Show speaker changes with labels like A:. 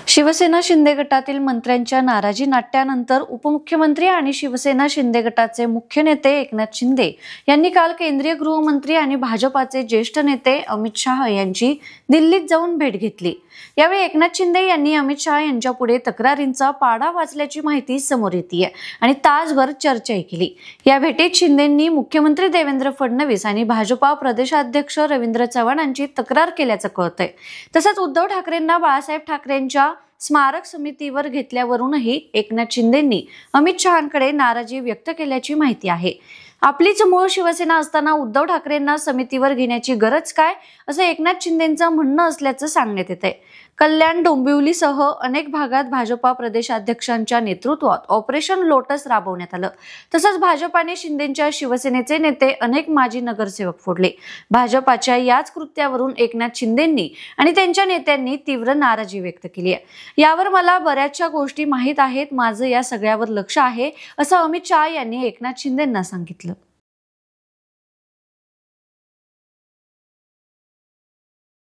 A: शिवसेना शिंदे गटातील मंत्र्यांच्या नाराजी नाट्यानंतर उपमुख्यमंत्री आणि शिवसेना शिंदे गटाचे मुख्य नेते एकनाथ शिंदे यांनी काल केंद्रीय गृहमंत्री आणि भाजपाचे ज्येष्ठ नेते अमित शाह यांची दिल्लीत जाऊन भेट घेतली। यावेळी एकनाथ शिंदे यांनी अमित शाह यांच्या पुढे तक्रारींचा पाढा वाचल्याची माहिती समोर येते आणि तासभर चर्चाही केली। या भेटीत शिंदेंनी मुख्यमंत्री देवेंद्र फडणवीस आणि भाजपा प्रदेशाध्यक्ष रवींद्र चव्हाणांची तक्रार केल्याचं कळतंय। तसंच उद्धव ठाकरेंना बाळासाहेब ठाकरेंच्या स्मारक समितीवर घेतल्यावरूनही एकनाथ शिंदेंनी अमित शहांकडे नाराजी व्यक्त केल्याची माहिती आहे। आपलीच मूळ शिवसेना असताना उद्धव ठाकरेंना समितीवर घेण्याची गरज काय, असं एकनाथ शिंदेंचं म्हणणं असल्याचं सांगण्यात येतंय। कल्याण, डोंबिवलीसह अनेक भागात भाजपा प्रदेशाध्यक्षांच्या नेतृत्वात ऑपरेशन लोटस राबवण्यात आलं। तसंच भाजपाने शिंदेंच्या शिवसेनेचे नेते अनेक माजी नगरसेवक फोडले। भाजपाच्या याच कृत्यावरून एकनाथ शिंदेंनी आणि त्यांच्या नेत्यांनी तीव्र नाराजी व्यक्त केली आहे। यावर मला बऱ्याचशा गोष्टी माहीत आहेत, माझं या सगळ्यावर लक्ष आहे, असं अमित शाह यांनी एकनाथ शिंदेंना सांगितलं।